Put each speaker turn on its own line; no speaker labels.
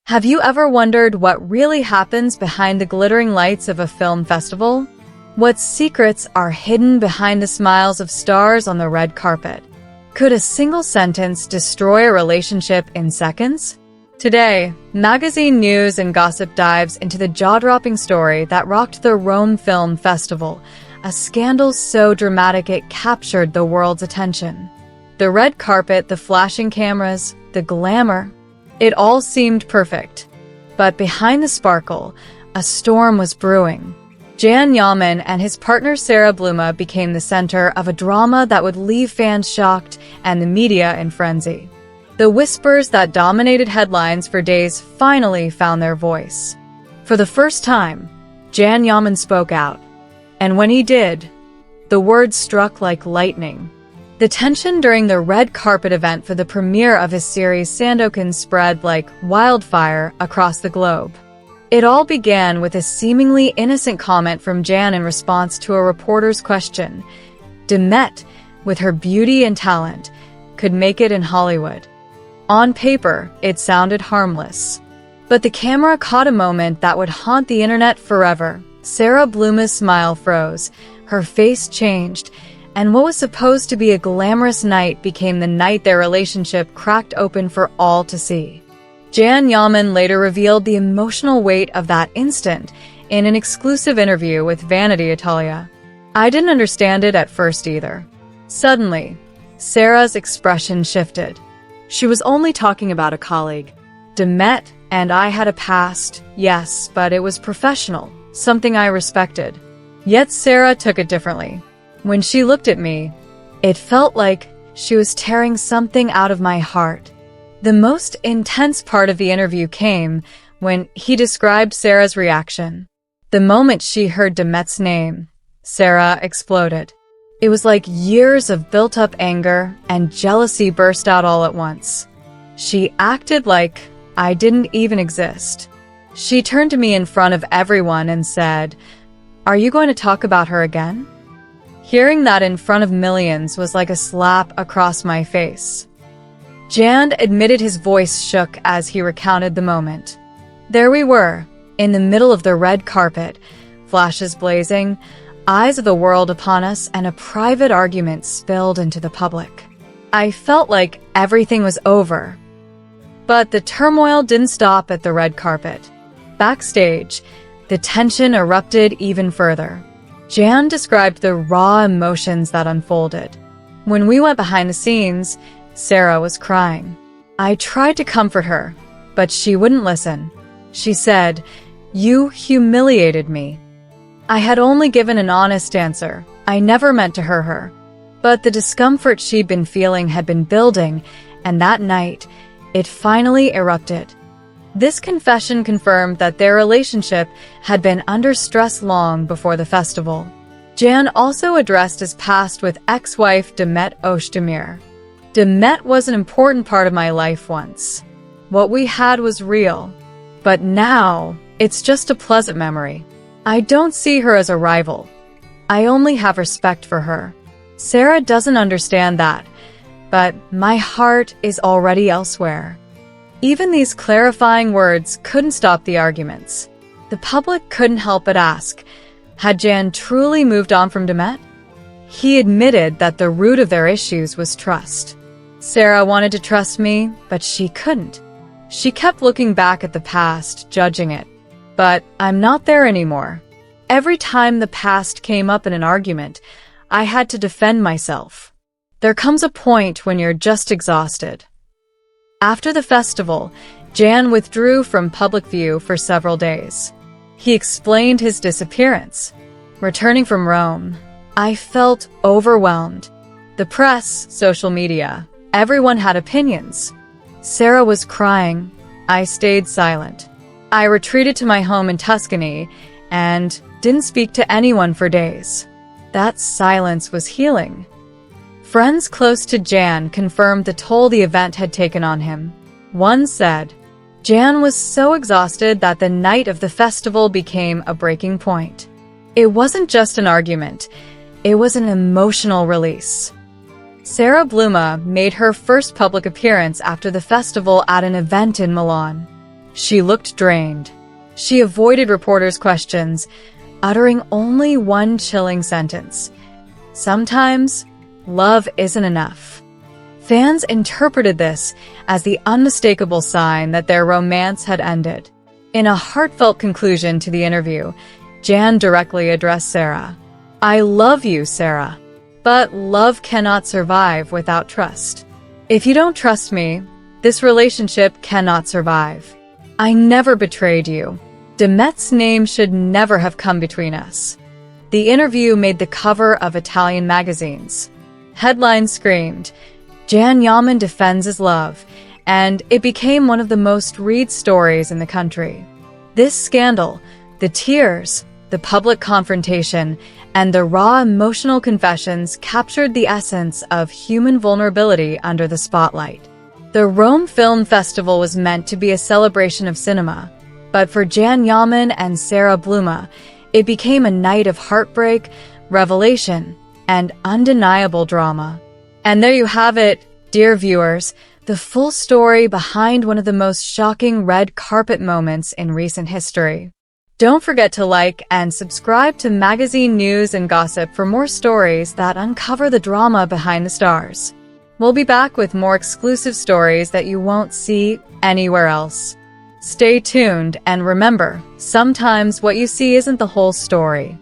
Have you ever wondered what really happens behind the glittering lights of a film festival? What secrets are hidden behind the smiles of stars on the red carpet? Could a single sentence destroy a relationship in seconds? Today, magazine news and gossip dives into the jaw-dropping story that rocked the Rome Film Festival, a scandal so dramatic it captured the world's attention. The red carpet, the flashing cameras, the glamour. It all seemed perfect. But behind the sparkle, a storm was brewing. Yaman and his partner Sara became the center of a drama that would leave fans shocked and the media in frenzy. The whispers that dominated headlines for days finally found their voice. For the first time, Yaman spoke out. And when he did, the words struck like lightning. The tension during the red carpet event for the premiere of his series Sandokan spread like wildfire across the globe. It all began with a seemingly innocent comment from Jan in response to a reporter's question. Demet, with her beauty and talent, could make it in Hollywood. On paper, it sounded harmless. But the camera caught a moment that would haunt the internet forever. Sara smile froze, her face changed, and what was supposed to be a glamorous night became the night their relationship cracked open for all to see. Yaman later revealed the emotional weight of that instant in an exclusive interview with Vanity Italia. I didn't understand it at first either. Suddenly, Sara's expression shifted. She was only talking about a colleague. Demet and I had a past, yes, but it was professional, something I respected. Yet Sara took it differently. When she looked at me, it felt like she was tearing something out of my heart. The most intense part of the interview came when he described Sara's reaction. The moment she heard Demet's name, Sara exploded. It was like years of built-up anger and jealousy burst out all at once. She acted like I didn't even exist. She turned to me in front of everyone and said, "Are you going to talk about her again?" Hearing that in front of millions was like a slap across my face. Jan admitted his voice shook as he recounted the moment. There we were, in the middle of the red carpet, flashes blazing, eyes of the world upon us, and a private argument spilled into the public. I felt like everything was over. But the turmoil didn't stop at the red carpet. Backstage, the tension erupted even further. Jan described the raw emotions that unfolded. When we went behind the scenes, Sara was crying. I tried to comfort her, but she wouldn't listen. She said, "You humiliated me." I had only given an honest answer. I never meant to hurt her. But the discomfort she'd been feeling had been building, and that night, it finally erupted. This confession confirmed that their relationship had been under stress long before the festival. Jan also addressed his past with ex-wife Demet Özdemir. Demet was an important part of my life once. What we had was real. But now, it's just a pleasant memory. I don't see her as a rival. I only have respect for her. Sara doesn't understand that, but my heart is already elsewhere. Even these clarifying words couldn't stop the arguments. The public couldn't help but ask, had Jan truly moved on from Demet? He admitted that the root of their issues was trust. Sara wanted to trust me, but she couldn't. She kept looking back at the past, judging it. But I'm not there anymore. Every time the past came up in an argument, I had to defend myself. There comes a point when you're just exhausted. After the festival, Jan withdrew from public view for several days. He explained his disappearance. Returning from Rome, I felt overwhelmed. The press, social media, everyone had opinions. Sara was crying. I stayed silent. I retreated to my home in Tuscany and didn't speak to anyone for days. That silence was healing. Friends close to Jan confirmed the toll the event had taken on him. One said, Jan was so exhausted that the night of the festival became a breaking point. It wasn't just an argument, it was an emotional release. Sara made her first public appearance after the festival at an event in Milan. She looked drained. She avoided reporters' questions, uttering only one chilling sentence. Sometimes, love isn't enough. Fans interpreted this as the unmistakable sign that their romance had ended. In a heartfelt conclusion to the interview, Jan directly addressed Sara. "I love you, Sara, but love cannot survive without trust. If you don't trust me, this relationship cannot survive. I never betrayed you. Demet's name should never have come between us." The interview made the cover of Italian magazines. Headlines screamed, "Jan Yaman defends his love," and it became one of the most read stories in the country. This scandal, the tears, the public confrontation, and the raw emotional confessions captured the essence of human vulnerability under the spotlight. The Rome Film Festival was meant to be a celebration of cinema, but for Jan Yaman and Sara Bluma, it became a night of heartbreak, revelation, and undeniable drama. And there you have it, dear viewers, the full story behind one of the most shocking red carpet moments in recent history. Don't forget to like and subscribe to Magazine News and Gossip for more stories that uncover the drama behind the stars. We'll be back with more exclusive stories that you won't see anywhere else. Stay tuned, and remember, sometimes what you see isn't the whole story.